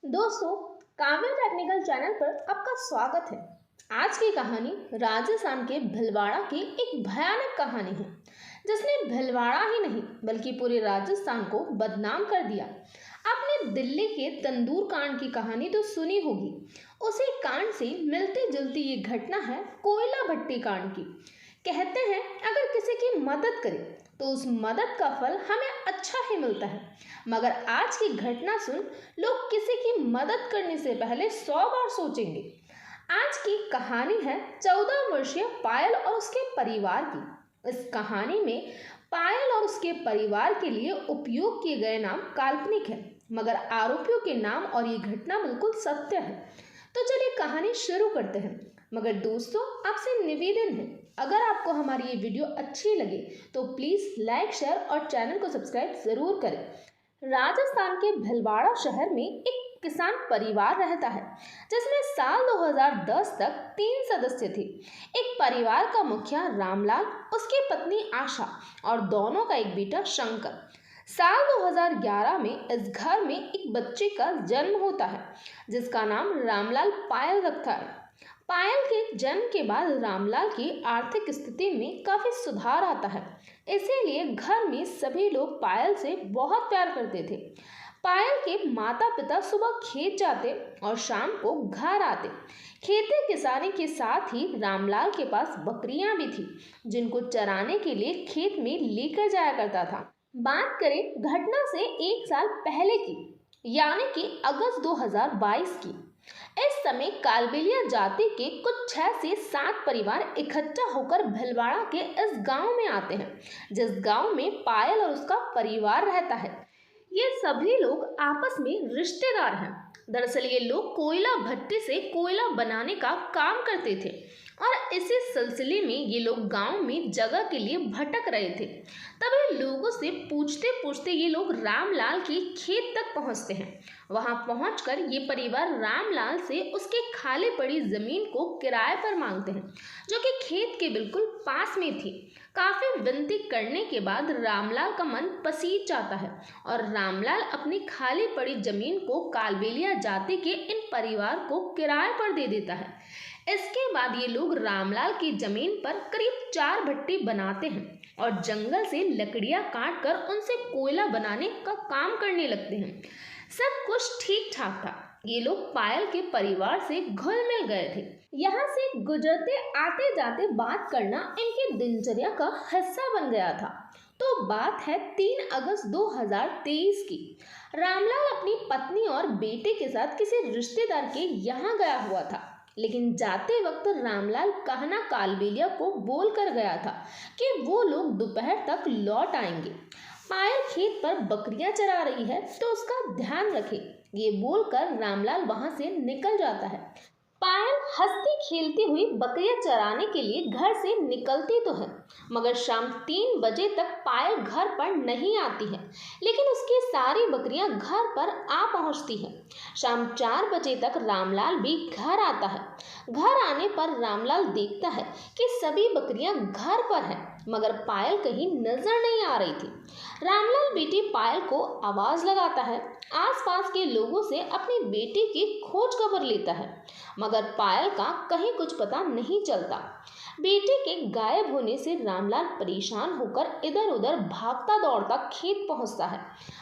दोस्तों, काव्य technical channel पर आपका स्वागत है। आज की कहानी राजस्थान के भीलवाड़ा की एक भयानक कहानी है, जिसने भीलवाड़ा ही नहीं बल्कि पूरे राजस्थान को बदनाम कर दिया। आपने दिल्ली के तंदूर कांड की कहानी तो सुनी होगी। उसी कांड से मिलती जुलती ये घटना है कोयला भट्टी कांड की। कहते हैं अगर किसी की मदद करें तो उस मदद का फल हमें अच्छा ही मिलता है, मगर आज की घटना सुन लोग किसी की मदद करने से पहले 100 बार सोचेंगे। आज की कहानी है 14 वर्षीय पायल और उसके परिवार की। इस कहानी में पायल और उसके परिवार के लिए उपयोग किए गए नाम काल्पनिक है, मगर आरोपियों के नाम और ये घटना बिल्कुल सत्य है। तो चलिए कहानी शुरू करते हैं। मगर दोस्तों, आपसे निवेदन है, अगर आपको हमारी ये वीडियो अच्छी लगे तो प्लीज़ लाइक, शेयर और चैनल को सब्सक्राइब ज़रूर करें। राजस्थान के भीलवाड़ा शहर में एक किसान परिवार रहता है, जिसमें साल 2010 तक 3 सदस्य थे। एक परिवार का मुखिया रामलाल, उसकी पत्नी आशा और दोनों का एक बेटा शंकर। साल 2011 में इस घर में एक बच्चे का जन्म होता है, जिसका नाम रामलाल पायल रखता है। पायल के जन्म के बाद रामलाल की आर्थिक स्थिति में काफी सुधार आता है, इसीलिए घर में सभी लोग पायल से बहुत प्यार करते थे। पायल के माता पिता सुबह खेत जाते और शाम को घर आते। खेती किसानी के साथ ही रामलाल के पास बकरियां भी थी, जिनको चराने के लिए खेत में लेकर जाया करता था। बात करें घटना से 1 साल पहले की, यानी कि अगस्त 2022 की। इस समय कालबेलिया जाति के कुछ 6 से 7 परिवार इकट्ठा होकर भीलवाड़ा के इस गांव में आते हैं, जिस गांव में पायल और उसका परिवार रहता है। ये सभी लोग आपस में रिश्तेदार हैं। दरअसल ये लोग कोयला भट्टी से कोयला बनाने का काम करते थे और इसी सिलसिले में ये लोग गांव में जगह के लिए भटक रहे थे। तभी लोगों से पूछते पूछते ये लोग रामलाल के खेत तक पहुंचते हैं। वहां पहुंचकर ये परिवार रामलाल से उसके खाली पड़ी जमीन को किराए पर मांगते हैं, जो कि खेत के बिल्कुल पास में थी। काफी विनती करने के बाद रामलाल का मन पसीज जाता है और रामलाल अपनी खाली पड़ी जमीन को कालबेलिया जाति के इन परिवार को किराए पर दे देता है। इसके बाद ये लोग रामलाल की जमीन पर करीब 4 भट्टी बनाते हैं और जंगल से लकड़ियां काट कर उनसे कोयला बनाने का काम करने लगते हैं। सब कुछ ठीक ठाक था। ये लोग पायल के परिवार से घुल मिल गए थे। यहाँ से गुजरते आते जाते बात करना इनकी दिनचर्या का हिस्सा बन गया था। तो बात है 3 अगस्त 2023 की। रामलाल अपनी पत्नी और बेटे के साथ किसी रिश्तेदार के यहाँ गया हुआ था, लेकिन जाते वक्त रामलाल कहना कालबेलिया को बोल कर गया था कि वो लोग दोपहर तक लौट आएंगे। पायल खेत पर बकरियां चरा रही है तो उसका ध्यान रखे, ये बोलकर रामलाल वहां से निकल जाता है। पायल हंसती खेलती हुई बकरियां चराने के लिए घर से निकलती तो है, मगर शाम 3 बजे तक पायल घर पर नहीं आती है, लेकिन उसकी सारी बकरियां घर पर आ पहुंचती है। शाम 4 बजे तक रामलाल भी घर आता है। घर आने पर रामलाल देखता है कि सभी बकरियां घर पर हैं, मगर पायल कहीं नजर नहीं आ रही थी। रामलाल बेटी पायल को आवाज लगाता है, आसपास के लोगों से अपनी बेटी की खोज खबर लेता है, मगर पायल का कहीं कुछ पता नहीं चलता। बेटे के गायब होने से रामलाल परेशान होकर इधर उधर भागता दौड़ता खेत पहुंचता है,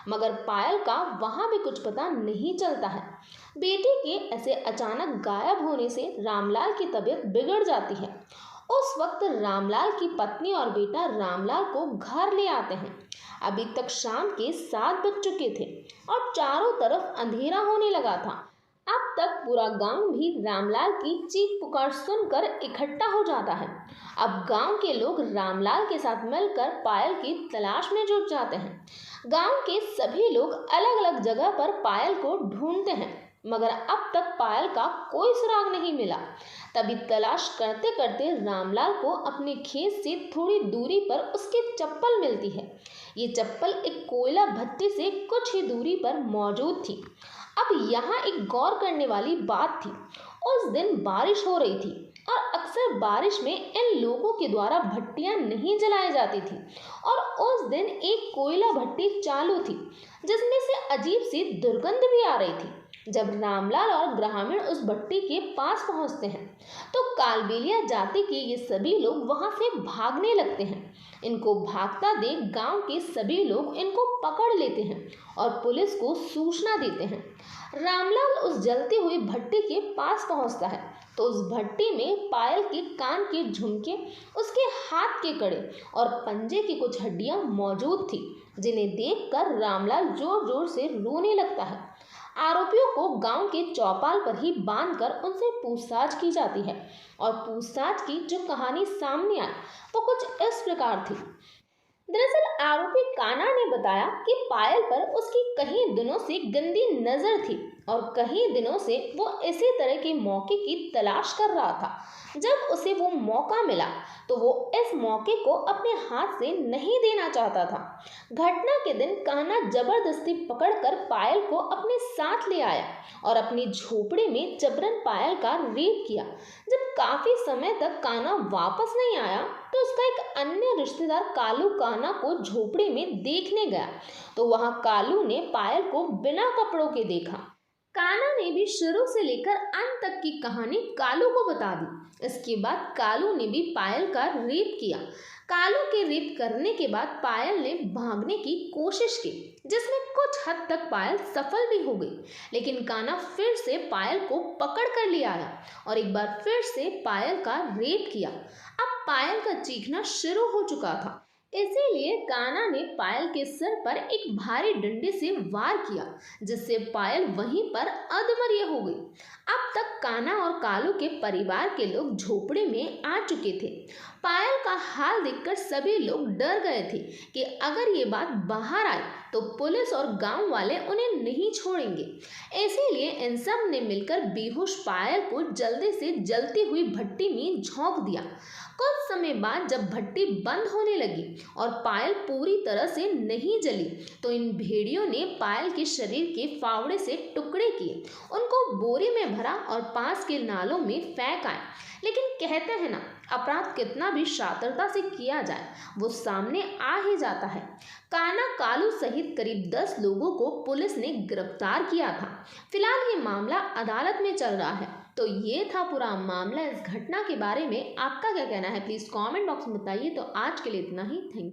मगर पायल का वहां भी कुछ पता नहीं चलता है। बेटे के ऐसे अचानक गायब होने से रामलाल की तबीयत बिगड़ जाती है। उस वक्त रामलाल की पत्नी और बेटा रामलाल को घर ले आते हैं। अभी तक शाम के 7 बज चुके थे और चारों तरफ अंधेरा होने लगा था। अब तक पूरा गांव भी रामलाल की चीख पुकार सुनकर इकट्ठा हो जाता है। अब गांव के लोग रामलाल के साथ मिलकर पायल की तलाश में जुट जाते हैं। गांव के सभी लोग अलग अलग जगह पर पायल को ढूंढते हैं, मगर अब तक पायल का कोई सुराग नहीं मिला। तभी तलाश करते करते रामलाल को अपने खेत से थोड़ी दूरी पर उसकी चप्पल मिलती है। ये चप्पल एक कोयला भट्टी से कुछ ही दूरी पर मौजूद थी। अब यहाँ एक गौर करने वाली बात थी। उस दिन बारिश हो रही थी और अक्सर बारिश में इन लोगों के द्वारा भट्टियां नहीं जलाई जाती थी, और उस दिन एक कोयला भट्टी चालू थी जिसमें से अजीब सी दुर्गंध भी आ रही थी। जब रामलाल और ग्रामीण उस भट्टी के पास पहुंचते हैं तो कालबेलिया जाति के ये सभी लोग वहां से भागने लगते हैं। इनको भागता देख गांव के सभी लोग इनको पकड़ लेते हैं और पुलिस को सूचना देते हैं। रामलाल उस जलती हुई भट्टी के पास पहुंचता है तो उस भट्टी में पायल के कान के झुमके, उसके हाथ के कड़े और पंजे की कुछ हड्डियां मौजूद थी, जिन्हें देखकर रामलाल जोर जोर से रोने लगता है। आरोपियों को गांव के चौपाल पर ही बांधकर उनसे पूछताछ की जाती है और पूछताछ की जो कहानी सामने आई वो कुछ इस प्रकार थी। दरअसल आरोपी कान्हा ने बताया कि पायल पर उसकी कई दिनों से गंदी नजर थी और कई दिनों से वो इसी तरह के मौके की तलाश कर रहा था। जब उसे वो मौका मिला तो वो इस मौके को अपने हाथ से नहीं देना चाहता था। घटना के दिन कान्हा जबरदस्ती पकड़कर पायल को अपने साथ ले आया और अपनी झोपड़ी में जबरन पायल का रेप किया। जब काफी समय तक कान्हा वापस नहीं आया तो उसका एक अन्य रिश्तेदार कालू कान्हा को झोपड़ी में देखने गया तो वहां कालू ने पायल को बिना कपड़ों के देखा। कान्हा ने भी शुरू से लेकर अंत तक की कहानी कालू को बता दी। इसके बाद कालू ने भी पायल का रेप किया। कालू के रेप करने के बाद पायल ने भागने की कोशिश की, जिसमें कुछ हद तक पायल सफल भी हो गई, लेकिन कान्हा फिर से पायल को पकड़ कर ले आया और एक बार फिर से पायल का रेप किया। अब पायल का चीखना शुरू हो चुका था, इसीलिए कान्हा ने पायल के सिर पर एक भारी डंडे से वार किया, जिससे पायल वहीं पर अधमर्य हो गई। अब तक कान्हा और कालू के परिवार के लोग झोपड़ी में आ चुके थे। पायल का हाल देखकर सभी लोग डर गए थे कि अगर ये बात बाहर आई तो पुलिस और गांव वाले उन्हें नहीं छोड़ेंगे। इसीलिए इन सब ने मिलकर बेहोश पायल को जल्दी से जलती हुई भट्टी में झोंक दिया। कुछ समय बाद जब भट्टी बंद होने लगी और पायल पूरी तरह से नहीं जली तो इन भेड़ियों ने पायल के शरीर के फावड़े से टुकड़े किए, उनको बोरी में भरा और पास के नालों में फेंक आए। लेकिन कहते हैं ना, अपराध कितना भी शातिरता से किया जाए वो सामने आ ही जाता है। कान्हा कालू सहित करीब 10 लोगों को पुलिस ने गिरफ्तार किया था। फिलहाल ये मामला अदालत में चल रहा है। तो ये था पूरा मामला। इस घटना के बारे में आपका क्या कहना है प्लीज़ कमेंट बॉक्स में बताइए। तो आज के लिए इतना ही, थैंक यू।